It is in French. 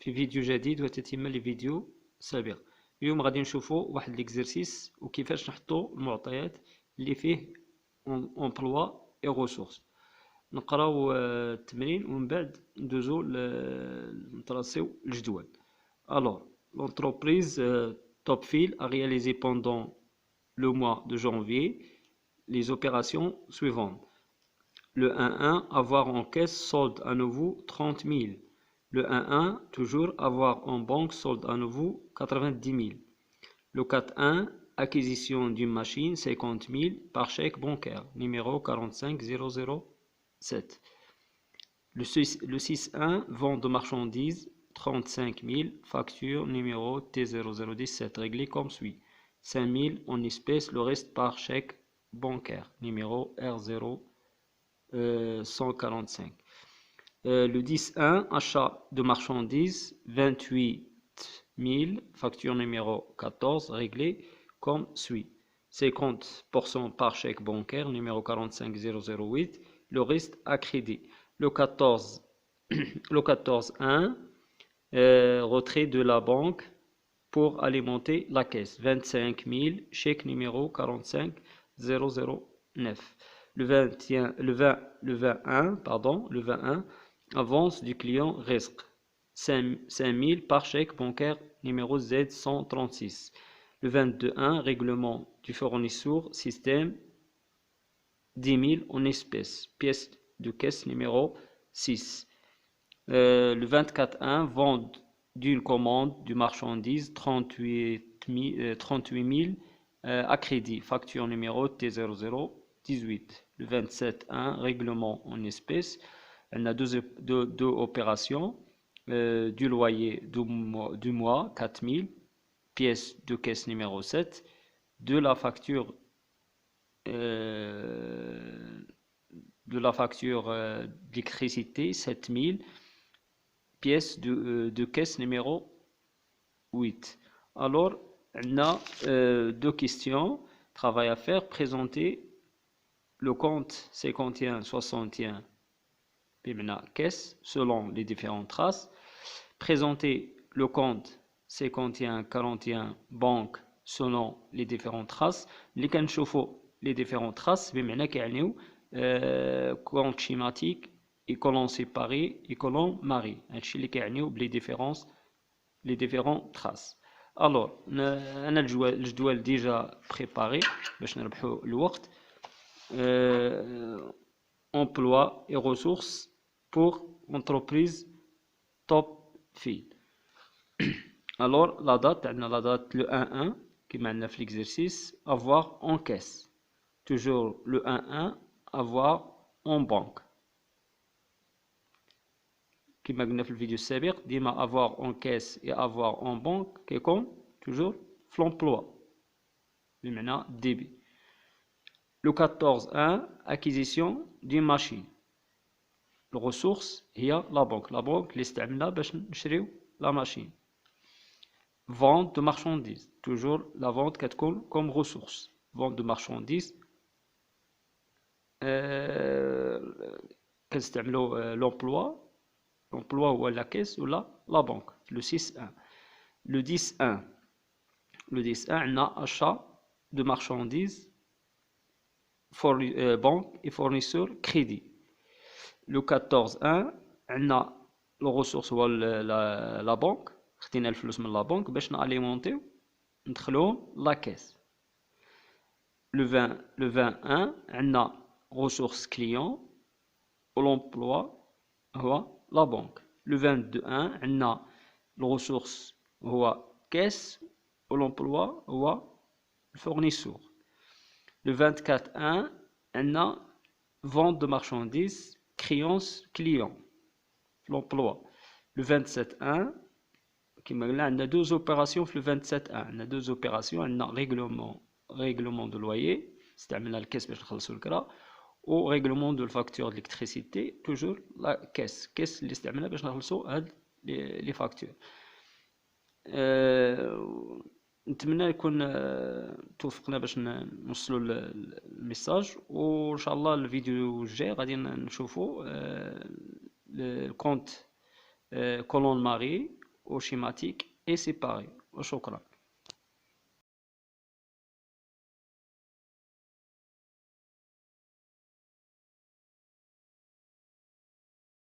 في فيديو جديد وتتم لفيديو سابق. اليوم غادي نشوفوا واحد ليكزرسيس وكيفاش نحطوا المعطيات اللي فيه امبلوا اي ريسورس. نقراو التمرين ومن بعد ندوزو نتراسيو الجدول. Alors, l'entreprise Topfield a réalisé pendant le mois de janvier les opérations suivantes. Le 1-1, avoir en caisse solde à nouveau 30 000. Le 1-1, toujours avoir en banque solde à nouveau 90 000. Le 4-1, acquisition d'une machine 50 000 par chèque bancaire, numéro 45007. Le 6-1, vente de marchandises 35 000, facture numéro T0017, réglé comme suit. 5 000 en espèces, le reste par chèque bancaire, numéro R0145. Le 10-1, achat de marchandises 28 000, facture numéro 14, réglé comme suit. 50% par chèque bancaire, numéro 45008, le reste à crédit. Le 14-1, retrait de la banque pour alimenter la caisse. 25 000, chèque numéro 45009. Le 21, avance du client reste 5 000 par chèque bancaire numéro Z136. Le 22-1, règlement du fournisseur, système 10 000 en espèces, pièce de caisse numéro 6. Le 24-1, vente d'une commande de marchandise 38 000 à crédit, facture numéro T0018. Le 27-1, règlement en espèces. On a deux opérations, du loyer du mois 4 000, pièce de caisse numéro 7, de la facture d'électricité 7 000, pièce de caisse numéro 8. Alors, on a deux questions, travail à faire, présenter le compte 51-61 caisse selon les différentes traces, présenter le compte 51-41 banque selon les différentes traces. اللي كنشوفوا les différentes traces بمعنى كيعنيو compte schématique et colonne séparée et colonne marquée. هادشي اللي كيعنيو بلي les différentes traces. Alors, انا الجدول ديجا préparé باش نربحوا الوقت. Emploi et ressources pour entreprise Topfield. Alors, la date le 1-1 qui m'a fait l'exercice, avoir en caisse. Toujours le 1-1, avoir en banque. Qui m'a fait le vidéo sabir, dit avoir en caisse et avoir en banque, qui compte toujours l'emploi. Le débit. Le 14-1, acquisition d'une machine. Le ressource, il y a la banque. La banque, l'estعملنا باش نشريو la machine. Vente de marchandises. Toujours la vente comme ressource. Vente de marchandises. L'emploi ou la caisse ou la banque. Le 6-1. Le 10-1. Le 10-1, on a achat de marchandises. Banque et fournisseur crédit. Le 14-1, on a les ressources ou la banque. خدينا الفلوس من la banque باش ناليمونتيو ندخلوهم la caisse. Le 21, on a ressources clients ou l'emploi هو la banque. Le 22-1, on a les ressources هو caisse ou l'emploi هو le fournisseur. Le 24-1, on a vente de marchandises, créance client, l'emploi. Le 27-1, on a deux opérations. Le 27-1, on a deux opérations. On a règlement de loyer, c'est-à-dire la caisse ou règlement de facture d'électricité, toujours la caisse. Caisse, les factures. نتمنى يكون توفقنا باش نوصلوا الميساج، وان شاء الله الفيديو الجاي غادي نشوفوا الكونت كولون ماري au schématique et séparé. وشكرا.